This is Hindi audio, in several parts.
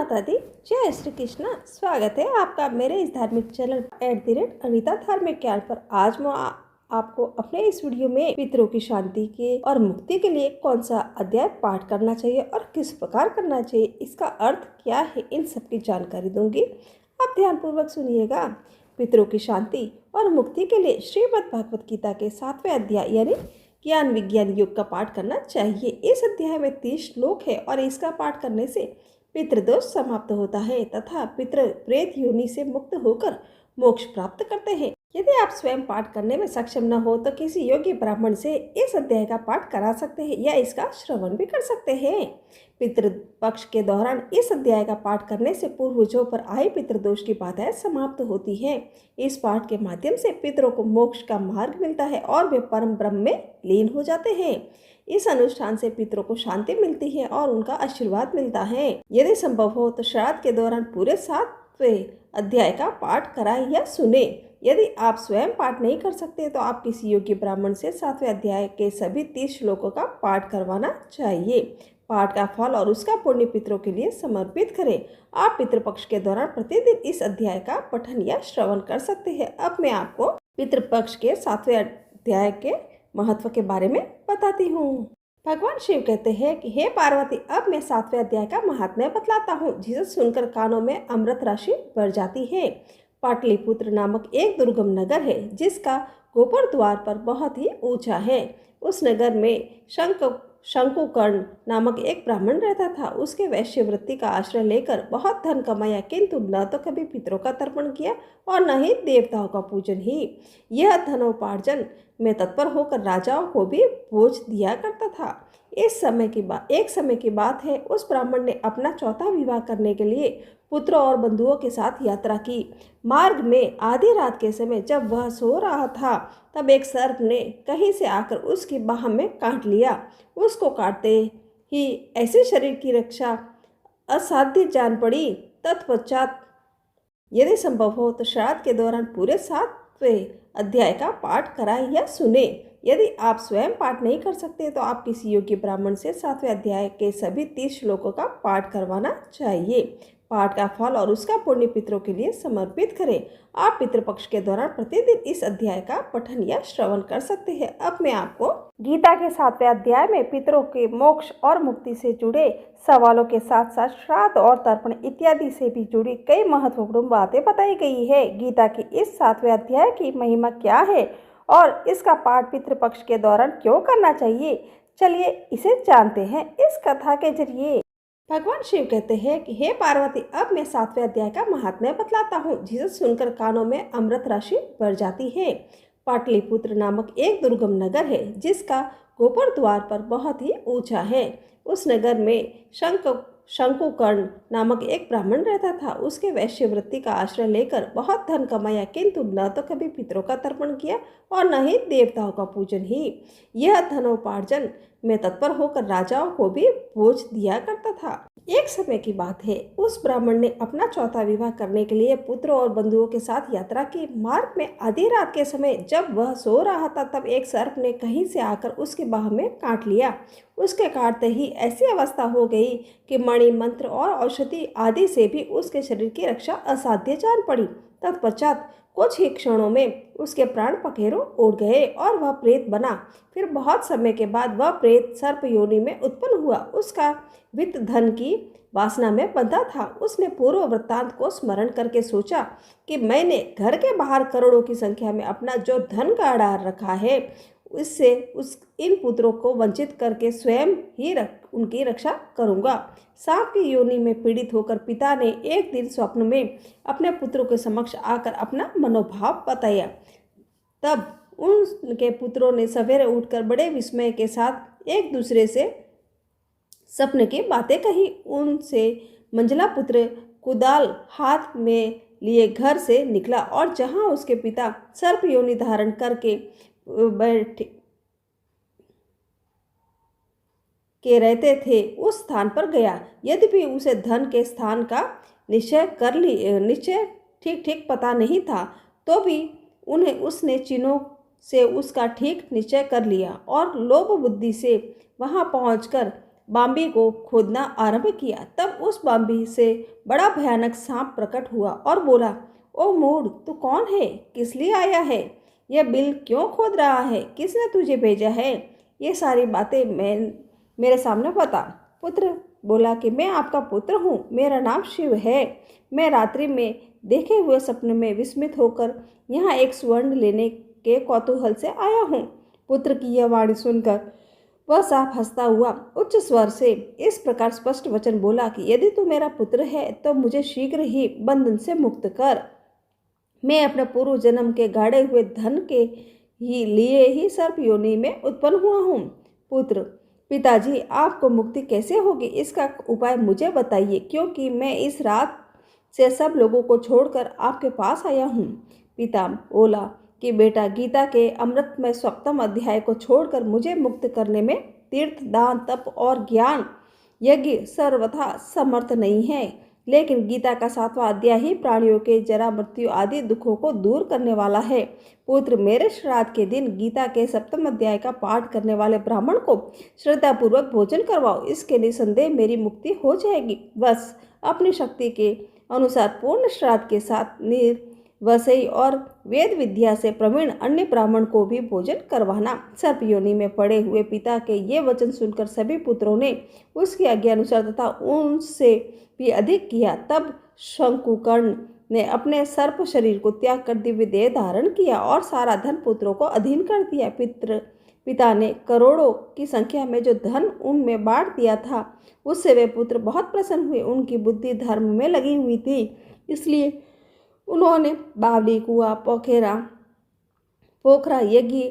माता दी। जय श्री कृष्ण। स्वागत है आपका मेरे इस धार्मिक चैनल @अनीता धार्मिक ज्ञान पर। आज मैं आपको अपने इस वीडियो में पितरों की शांति के और मुक्ति के लिए कौन सा अध्याय पाठ करना चाहिए और किस प्रकार करना चाहिए, इसका अर्थ क्या है, इन सब की जानकारी दूंगी। आप ध्यान पूर्वक सुनिएगा। पितरों की शांति और मुक्ति के लिए श्रीमद् भगवत गीता के 7वें अध्याय यानी ज्ञान विज्ञान युग का पाठ करना चाहिए। इस अध्याय में 30 श्लोक है और इसका पाठ करने से पितृदोष समाप्त होता है तथा पितृ प्रेत योनि से मुक्त होकर मोक्ष प्राप्त करते हैं। यदि आप स्वयं पाठ करने में सक्षम न हो तो किसी योग्य ब्राह्मण से इस अध्याय का पाठ करा सकते हैं या इसका श्रवण भी कर सकते हैं। पितृपक्ष के दौरान इस अध्याय का पाठ करने से पूर्वजों पर आए पितृदोष की बाधाएं समाप्त होती हैं। इस पाठ के माध्यम से पितरों को मोक्ष का मार्ग मिलता है और वे परम ब्रह्म में लीन हो जाते हैं। इस अनुष्ठान से पितरों को शांति मिलती है और उनका आशीर्वाद मिलता है। यदि संभव हो तो श्राद्ध के दौरान पूरे 7वें अध्याय का पाठ कराएं या सुने। यदि आप स्वयं पाठ नहीं कर सकते तो आप किसी योग्य ब्राह्मण से 7वें अध्याय के सभी 30 श्लोकों का पाठ करवाना चाहिए। पाठ का फल और उसका पुण्य पितरों के लिए समर्पित करें। आप पितृपक्ष के दौरान प्रतिदिन इस अध्याय का पठन या श्रवण कर सकते हैं। अब मैं आपको पितृपक्ष के 7वें अध्याय के महत्व के बारे में बताती हूँ। भगवान शिव कहते हैं कि हे पार्वती, अब मैं 7वें अध्याय का महात्म्य बतलाता हूँ, जिसे सुनकर कानों में अमृत राशि भर जाती है। पाटलिपुत्र नामक एक दुर्गम नगर है जिसका गोपुर द्वार पर बहुत ही ऊंचा है। उस नगर में शंकुकर्ण नामक एक ब्राह्मण रहता था। उसके वैश्यवृत्ति का आश्रय लेकर बहुत धन कमाया, किंतु न तो कभी पितरों का तर्पण किया और न ही देवताओं का पूजन ही। यह धनोपार्जन में तत्पर होकर राजाओं को भी भोज दिया करता था। एक समय की बात है, उस ब्राह्मण ने अपना चौथा विवाह करने के लिए पुत्रों और बंधुओं के साथ यात्रा की। मार्ग में आधी रात के समय जब वह सो रहा था तब एक सर्प ने कहीं से आकर उसकी बाह में काट लिया। उसको काटते ही ऐसे शरीर की रक्षा असाध्य जान पड़ी। तत्पश्चात यदि संभव हो तो श्राद्ध के दौरान पूरे 7वें अध्याय का पाठ कराएं या सुने। यदि आप स्वयं पाठ नहीं कर सकते तो आप किसी योग्य ब्राह्मण से 7वें अध्याय के सभी 30 श्लोकों का पाठ करवाना चाहिए। पाठ का फल और उसका पुण्य पितरों के लिए समर्पित करें। आप पितृपक्ष के दौरान प्रतिदिन इस अध्याय का पठन या श्रवण कर सकते हैं। अब मैं आपको गीता के 7वें अध्याय में पितरों के मोक्ष और मुक्ति से जुड़े सवालों के साथ साथ श्राद्ध और तर्पण इत्यादि से भी जुड़ी कई महत्वपूर्ण बातें बताई गई है। गीता के इस 7वें अध्याय की महिमा क्या है और इसका पाठ पितृपक्ष के दौरान क्यों करना चाहिए, चलिए इसे जानते हैं। इस कथा के जरिए भगवान शिव कहते हैं कि हे पार्वती, अब मैं 7वें अध्याय का महात्म्य बतलाता हूँ, जिसे सुनकर कानों में अमृत राशि भर जाती है। पाटलिपुत्र नामक एक दुर्गम नगर है जिसका गोपुर द्वार पर बहुत ही ऊंचा है। उस नगर में शंकुकर्ण नामक एक ब्राह्मण रहता था। उसके वैश्यवृत्ति का आश्रय लेकर बहुत धन कमाया, किंतु न तो कभी पितरों का तर्पण किया और न ही देवताओं का पूजन ही। यह धनोपार्जन में तत्पर होकर राजाओं को भी भोज दिया करता था। एक समय की बात है, उस ब्राह्मण ने अपना चौथा विवाह करने के लिए पुत्रों और बंधुओं के साथ यात्रा की। मार्ग में आधी रात के समय जब वह सो रहा था तब एक सर्प ने कहीं से आकर उसके बाह में काट लिया। उसके काटते ही ऐसी अवस्था हो गई कि मणि मंत्र और औषधि आदि से भी उसके शरीर की रक्षा असाध्य जान पड़ी। तत्पश्चात कुछ ही क्षणों में उसके प्राण पखेरु उड़ गए और वह प्रेत बना। फिर बहुत समय के बाद वह प्रेत सर्प योनि में उत्पन्न हुआ। उसका वित्त धन की वासना में बंधा था। उसने पूर्व वृत्तांत को स्मरण करके सोचा कि मैंने घर के बाहर करोड़ों की संख्या में अपना जो धन गाड़ा रखा है, इससे इन पुत्रों को वंचित करके स्वयं ही उनकी रक्षा करूंगा। सांप की योनि में पीड़ित होकर पिता ने एक दिन स्वप्न में अपने पुत्रों के समक्ष आकर अपना मनोभाव बताया। तब उनके पुत्रों ने सवेरे उठकर बड़े विस्मय के साथ एक दूसरे से सपने की बातें कही। उनसे मंझला पुत्र कुदाल हाथ में लिए घर से निकला और जहां उसके पिता सर्प योनि धारण करके रहते थे उस स्थान पर गया। यद्यपि उसे धन के स्थान का निश्चय ठीक पता नहीं था, तो भी उसने चिन्हों से उसका ठीक निश्चय कर लिया और लोभ बुद्धि से वहां पहुंचकर बाम्बी को खोदना आरंभ किया। तब उस बाम्बी से बड़ा भयानक सांप प्रकट हुआ और बोला, ओ मूढ़, तू कौन है? किस लिए आया है? यह बिल क्यों खोद रहा है? किसने तुझे भेजा है? ये सारी बातें मेरे सामने बता। पुत्र बोला कि मैं आपका पुत्र हूँ, मेरा नाम शिव है। मैं रात्रि में देखे हुए सपने में विस्मित होकर यहाँ एक स्वर्ण लेने के कौतूहल से आया हूँ। पुत्र की यह वाणी सुनकर वह साफ हंसता हुआ उच्च स्वर से इस प्रकार स्पष्ट वचन बोला कि यदि तू मेरा पुत्र है तो मुझे शीघ्र ही बंधन से मुक्त कर। मैं अपने पूर्व जन्म के गाड़े हुए धन के लिए ही सर्प योनि में उत्पन्न हुआ हूँ। पुत्र, पिताजी, आपको मुक्ति कैसे होगी, इसका उपाय मुझे बताइए, क्योंकि मैं इस रात से सब लोगों को छोड़कर आपके पास आया हूँ। पिता बोला कि बेटा, गीता के अमृतमय सप्तम अध्याय को छोड़कर मुझे मुक्त करने में तीर्थ, दान, तप और ज्ञान यज्ञ सर्वथा समर्थ नहीं है। लेकिन गीता का 7वां अध्याय ही प्राणियों के जरा, मृत्यु आदि दुखों को दूर करने वाला है। पुत्र, मेरे श्राद्ध के दिन गीता के 7वें अध्याय का पाठ करने वाले ब्राह्मण को श्रद्धापूर्वक भोजन करवाओ। इसके निसंदेह मेरी मुक्ति हो जाएगी। बस अपनी शक्ति के अनुसार पूर्ण श्राद्ध के साथ निर्वसई और वेद विद्या से प्रवीण अन्य ब्राह्मण को भी भोजन करवाना। सर्प योनि में पड़े हुए पिता के ये वचन सुनकर सभी पुत्रों ने उसकी आज्ञा अनुसार तथा उनसे भी अधिक किया। तब शंकुकर्ण ने अपने सर्प शरीर को त्याग कर दिव्य देह धारण किया और सारा धन पुत्रों को अधीन कर दिया। पिता ने करोड़ों की संख्या में जो धन उनमें बांट दिया था, उससे वे पुत्र बहुत प्रसन्न हुए। उनकी बुद्धि धर्म में लगी हुई थी, इसलिए उन्होंने बावली, कुआं, पोखरा, यज्ञ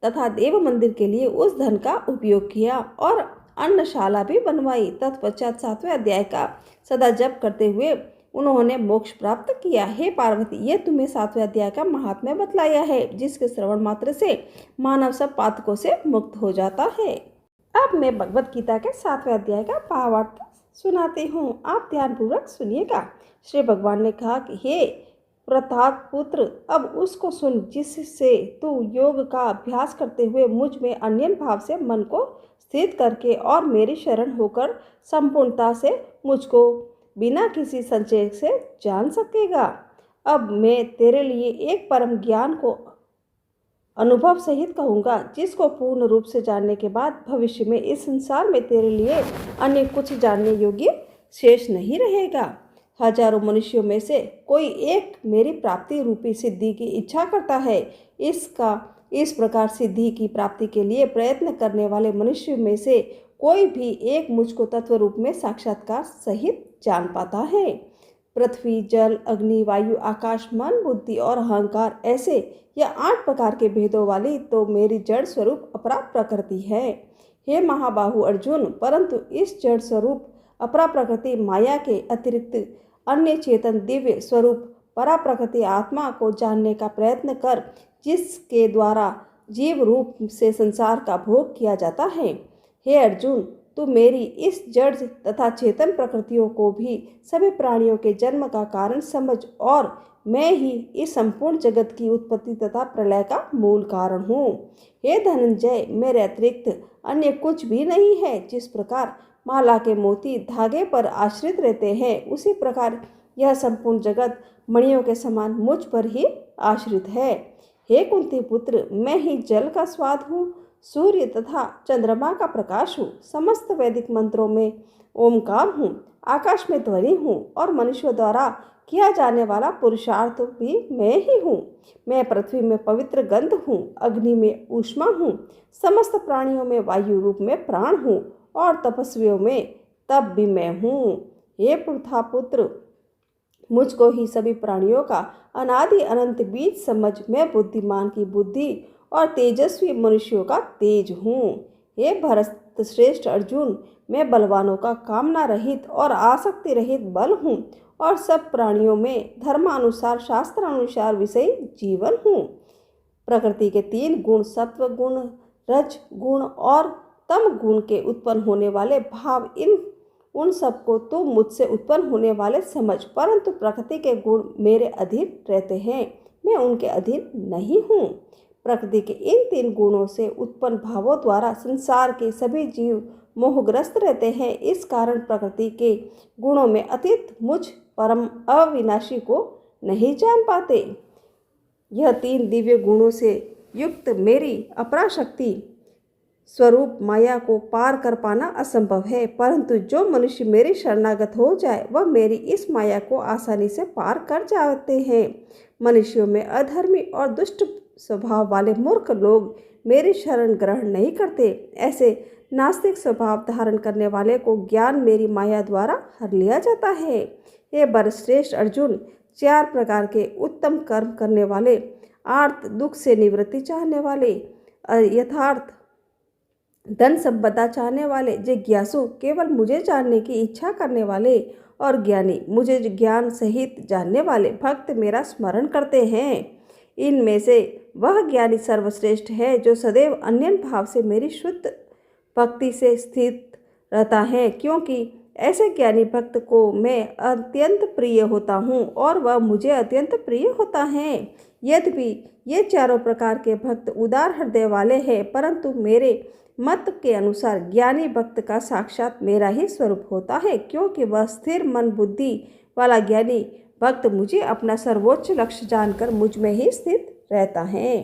तथा देव मंदिर के लिए उस धन का उपयोग किया और अन्नशाला भी बनवाई। तत्पश्चात 7वें अध्याय का सदा जप करते हुए उन्होंने मोक्ष प्राप्त किया। हे पार्वती, ये तुम्हें 7वें अध्याय का महात्म्य बतलाया है, जिसके श्रवण मात्र से मानव सब पातकों से मुक्त हो जाता है। अब मैं भगवत गीता के 7वें अध्याय का भावार्थ सुनाती हूँ, आप ध्यानपूर्वक सुनिएगा। श्री भगवान ने कहा कि हे प्रताप पुत्र, अब उसको सुन जिससे तू योग का अभ्यास करते हुए मुझ में अन्य भाव से मन को स्थित करके और मेरी शरण होकर संपूर्णता से मुझको बिना किसी संचय से जान सकेगा। अब मैं तेरे लिए एक परम ज्ञान को अनुभव सहित कहूँगा, जिसको पूर्ण रूप से जानने के बाद भविष्य में इस संसार में तेरे लिए अन्य कुछ जानने योग्य शेष नहीं रहेगा। हजारों मनुष्यों में से कोई एक मेरी प्राप्ति रूपी सिद्धि की इच्छा करता है। इस प्रकार सिद्धि की प्राप्ति के लिए प्रयत्न करने वाले मनुष्य में से कोई भी एक मुझको तत्व रूप में साक्षात्कार सहित जान पाता है। पृथ्वी, जल, अग्नि, वायु, आकाश, मन, बुद्धि और अहंकार, ऐसे यह 8 प्रकार के भेदों वाली तो मेरी जड़ स्वरूप अपरा प्रकृति है। हे महाबाहु अर्जुन, परंतु इस जड़ स्वरूप अपरा प्रकृति माया के अतिरिक्त अन्य चेतन दिव्य स्वरूप परा प्रकृति आत्मा को जानने का प्रयत्न कर, जिसके द्वारा जीव रूप से संसार का भोग किया जाता है। हे अर्जुन, तू मेरी इस जड़ तथा चेतन प्रकृतियों को भी सभी प्राणियों के जन्म का कारण समझ, और मैं ही इस संपूर्ण जगत की उत्पत्ति तथा प्रलय का मूल कारण हूँ। हे धनंजय, मेरे अतिरिक्त अन्य कुछ भी नहीं है। जिस प्रकार माला के मोती धागे पर आश्रित रहते हैं, उसी प्रकार यह संपूर्ण जगत मणियों के समान मुझ पर ही आश्रित है। हे कुंती पुत्र, मैं ही जल का स्वाद हूँ, सूर्य तथा चंद्रमा का प्रकाश हूँ, समस्त वैदिक मंत्रों में ओमकार हूँ, आकाश में ध्वनि हूँ और मनुष्यों द्वारा किया जाने वाला पुरुषार्थ भी मैं ही हूँ। मैं पृथ्वी में पवित्र गंध हूँ, अग्नि में ऊष्मा हूँ, समस्त प्राणियों में वायु रूप में प्राण हूँ और तपस्वियों में तप भी मैं हूँ। हे पृथा पुत्र, मुझको ही सभी प्राणियों का अनादि अनंत बीज समझ, मैं बुद्धिमान की बुद्धि और तेजस्वी मनुष्यों का तेज हूँ। हे भरत श्रेष्ठ अर्जुन, मैं बलवानों का कामना रहित और आसक्ति रहित बल हूँ और सब प्राणियों में धर्मानुसार शास्त्रानुसार विषयी जीवन हूँ। प्रकृति के 3 गुण, सत्व गुण, रज गुण और तम गुण के उत्पन्न होने वाले भाव, उन सबको तो मुझसे उत्पन्न होने वाले समझ, परंतु प्रकृति के गुण मेरे अधीन रहते हैं, मैं उनके अधीन नहीं हूँ। प्रकृति के इन 3 गुणों से उत्पन्न भावों द्वारा संसार के सभी जीव मोहग्रस्त रहते हैं। इस कारण प्रकृति के गुणों में अतीत मुझ परम अविनाशी को नहीं जान पाते। यह 3 दिव्य गुणों से युक्त मेरी अपराशक्ति स्वरूप माया को पार कर पाना असंभव है, परंतु जो मनुष्य मेरी शरणागत हो जाए वह मेरी इस माया को आसानी से पार कर जाते हैं। मनुष्यों में अधर्मी और दुष्ट स्वभाव वाले मूर्ख लोग मेरी शरण ग्रहण नहीं करते। ऐसे नास्तिक स्वभाव धारण करने वाले को ज्ञान मेरी माया द्वारा हर लिया जाता है। ये बरश्रेष्ठ अर्जुन, 4 प्रकार के उत्तम कर्म करने वाले, आर्त दुख से निवृत्ति चाहने वाले, यथार्थ धन संपदा चाहने वाले, जिज्ञासु केवल मुझे जानने की इच्छा करने वाले, और ज्ञानी मुझे ज्ञान सहित जानने वाले भक्त मेरा स्मरण करते हैं। इनमें से वह ज्ञानी सर्वश्रेष्ठ है जो सदैव अन्य भाव से मेरी शुद्ध भक्ति से स्थित रहता है, क्योंकि ऐसे ज्ञानी भक्त को मैं अत्यंत प्रिय होता हूँ और वह मुझे अत्यंत प्रिय होता है। यद्यपि ये चारों प्रकार के भक्त उदार हृदय वाले हैं, परंतु मेरे मत के अनुसार ज्ञानी भक्त का साक्षात मेरा ही स्वरूप होता है, क्योंकि वह स्थिर मन बुद्धि वाला ज्ञानी भक्त मुझे अपना सर्वोच्च लक्ष्य जानकर मुझ में ही स्थित रहता है।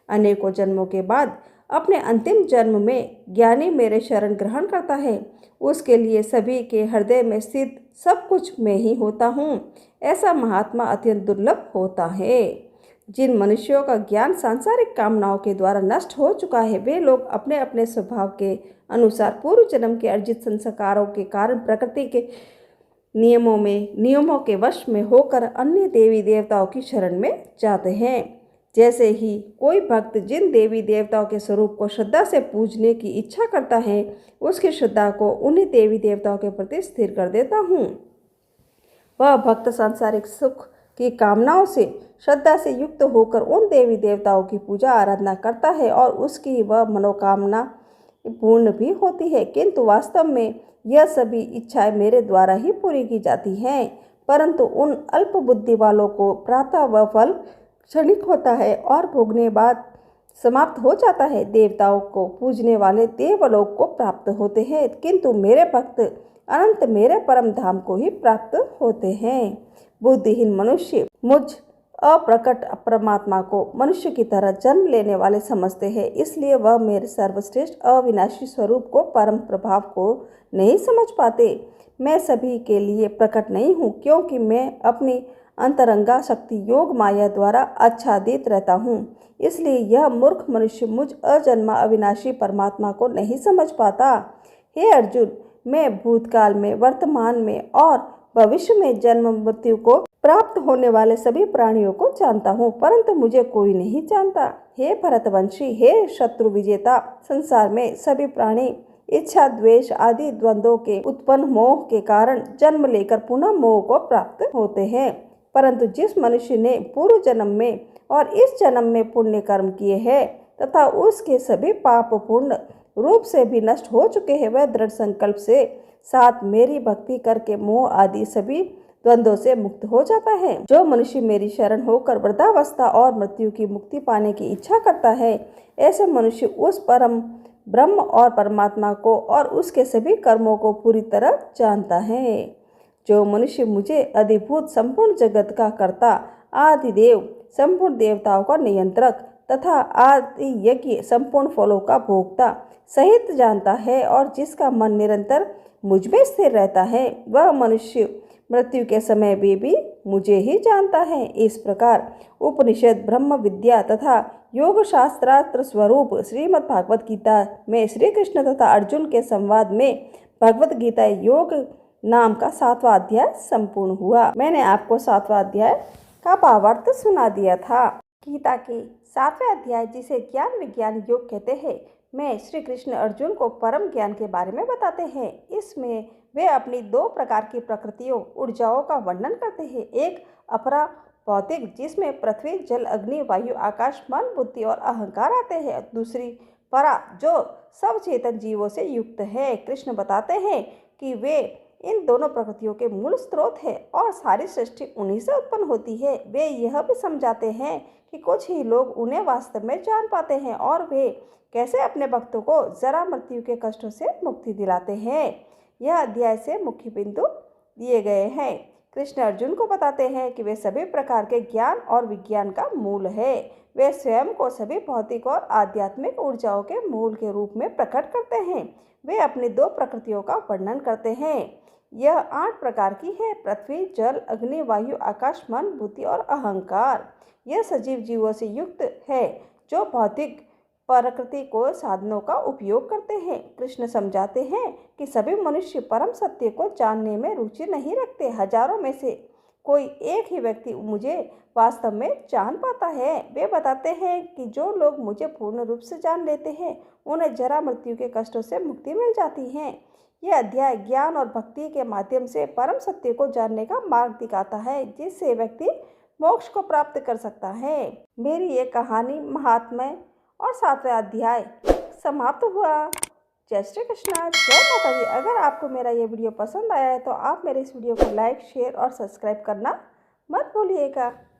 अनेकों जन्मों के बाद अपने अंतिम जन्म में ज्ञानी मेरे शरण ग्रहण करता है। उसके लिए सभी के हृदय में स्थित सब कुछ मैं ही होता हूँ। ऐसा महात्मा अत्यंत दुर्लभ होता है। जिन मनुष्यों का ज्ञान सांसारिक कामनाओं के द्वारा नष्ट हो चुका है, वे लोग अपने अपने स्वभाव के अनुसार पूर्व जन्म के अर्जित संस्कारों के कारण प्रकृति के नियमों के वश में होकर अन्य देवी देवताओं की शरण में जाते हैं। जैसे ही कोई भक्त जिन देवी देवताओं के स्वरूप को श्रद्धा से पूजने की इच्छा करता है, उसकी श्रद्धा को उन्हीं देवी देवताओं के प्रति स्थिर कर देता हूँ। वह भक्त सांसारिक सुख की कामनाओं से श्रद्धा से युक्त होकर उन देवी देवताओं की पूजा आराधना करता है और उसकी वह मनोकामना पूर्ण भी होती है, किंतु वास्तव में यह सभी इच्छाएं मेरे द्वारा ही पूरी की जाती हैं। परंतु उन अल्प बुद्धि वालों को प्रातः वह फल क्षणिक होता है और भोगने बाद समाप्त हो जाता है। देवताओं को पूजने वाले देवलोक को प्राप्त होते हैं, किंतु मेरे भक्त अनंत मेरे परम धाम को ही प्राप्त होते हैं। बुद्धिहीन मनुष्य मुझ अप्रकट परमात्मा को मनुष्य की तरह जन्म लेने वाले समझते हैं, इसलिए वह मेरे सर्वश्रेष्ठ अविनाशी स्वरूप को परम प्रभाव को नहीं समझ पाते। मैं सभी के लिए प्रकट नहीं हूँ, क्योंकि मैं अपनी अंतरंगा शक्ति योग माया द्वारा आच्छादित रहता हूँ। इसलिए यह मूर्ख मनुष्य मुझ अजन्मा अविनाशी परमात्मा को नहीं समझ पाता। हे अर्जुन, मैं भूतकाल में, वर्तमान में और भविष्य में जन्म मृत्यु को प्राप्त होने वाले सभी प्राणियों को जानता हूँ, परंतु मुझे कोई नहीं जानता। हे भरतवंशी, हे शत्रु विजेता, संसार में सभी प्राणी इच्छा द्वेष आदि द्वंद्वों के उत्पन्न मोह के कारण जन्म लेकर पुनः मोह को प्राप्त होते हैं, परंतु जिस मनुष्य ने पूर्व जन्म में और इस जन्म में पुण्य कर्म किए हैं तथा उसके सभी पाप पूर्ण रूप से भी नष्ट हो चुके हैं, वह दृढ़ संकल्प से साथ मेरी भक्ति करके मोह आदि सभी द्वंद्वों से मुक्त हो जाता है। जो मनुष्य मेरी शरण होकर वृद्धावस्था और मृत्यु की मुक्ति पाने की इच्छा करता है, ऐसे मनुष्य उस परम ब्रह्म और परमात्मा को और उसके सभी कर्मों को पूरी तरह जानता है। जो मनुष्य मुझे अधिभूत संपूर्ण जगत का कर्ता, आदिदेव, संपूर्ण देवताओं का नियंत्रक तथा आदि यज्ञ संपूर्ण फलों का भोक्ता सहित जानता है और जिसका मन निरंतर मुझ में स्थिर रहता है, वह मनुष्य मृत्यु के समय भी मुझे ही जानता है। इस प्रकार उपनिषद, ब्रह्म विद्या तथा योग शास्त्रार्थ स्वरूप श्रीमद् भागवत गीता में श्री कृष्ण तथा अर्जुन के संवाद में भगवत गीता योग नाम का 7वां अध्याय संपूर्ण हुआ। मैंने आपको 7वां अध्याय का भावार्थ सुना दिया था। गीता के 7वें अध्याय, जिसे ज्ञान विज्ञान योग कहते हैं, में श्री कृष्ण अर्जुन को परम ज्ञान के बारे में बताते हैं। इसमें वे अपनी 2 प्रकार की प्रकृतियों, ऊर्जाओं का वर्णन करते हैं। एक अपरा भौतिक, जिसमें पृथ्वी, जल, अग्नि, वायु, आकाश, मन, बुद्धि और अहंकार आते हैं। दूसरी परा, जो सब चेतन जीवों से युक्त है। कृष्ण बताते हैं कि वे इन दोनों प्रकृतियों के मूल स्रोत है और सारी सृष्टि उन्हीं से उत्पन्न होती है। वे यह भी समझाते हैं कि कुछ ही लोग उन्हें वास्तव में जान पाते हैं और वे कैसे अपने भक्तों को जरा मृत्यु के कष्टों से मुक्ति दिलाते हैं। यह अध्याय से मुख्य बिंदु दिए गए हैं। कृष्ण अर्जुन को बताते हैं कि वे सभी प्रकार के ज्ञान और विज्ञान का मूल है। वे स्वयं को सभी भौतिक और आध्यात्मिक ऊर्जाओं के मूल के रूप में प्रकट करते हैं। वे अपनी दो प्रकृतियों का वर्णन करते हैं। यह 8 प्रकार की है: पृथ्वी, जल, अग्नि, वायु, आकाश, मन, बुद्धि और अहंकार। यह सजीव जीवों से युक्त है जो भौतिक प्रकृति को साधनों का उपयोग करते हैं। कृष्ण समझाते हैं कि सभी मनुष्य परम सत्य को जानने में रुचि नहीं रखते। हजारों में से कोई एक ही व्यक्ति मुझे वास्तव में जान पाता है। वे बताते हैं कि जो लोग मुझे पूर्ण रूप से जान लेते हैं उन्हें जरा मृत्यु के कष्टों से मुक्ति मिल जाती है। यह अध्याय ज्ञान और भक्ति के माध्यम से परम सत्य को जानने का मार्ग दिखाता है जिससे व्यक्ति मोक्ष को प्राप्त कर सकता है। मेरी ये कहानी महात्म्य और 7वां अध्याय समाप्त हुआ। जय श्री कृष्णा, जय माता दी। अगर आपको मेरा ये वीडियो पसंद आया है तो आप मेरे इस वीडियो को लाइक, शेयर और सब्सक्राइब करना मत भूलिएगा।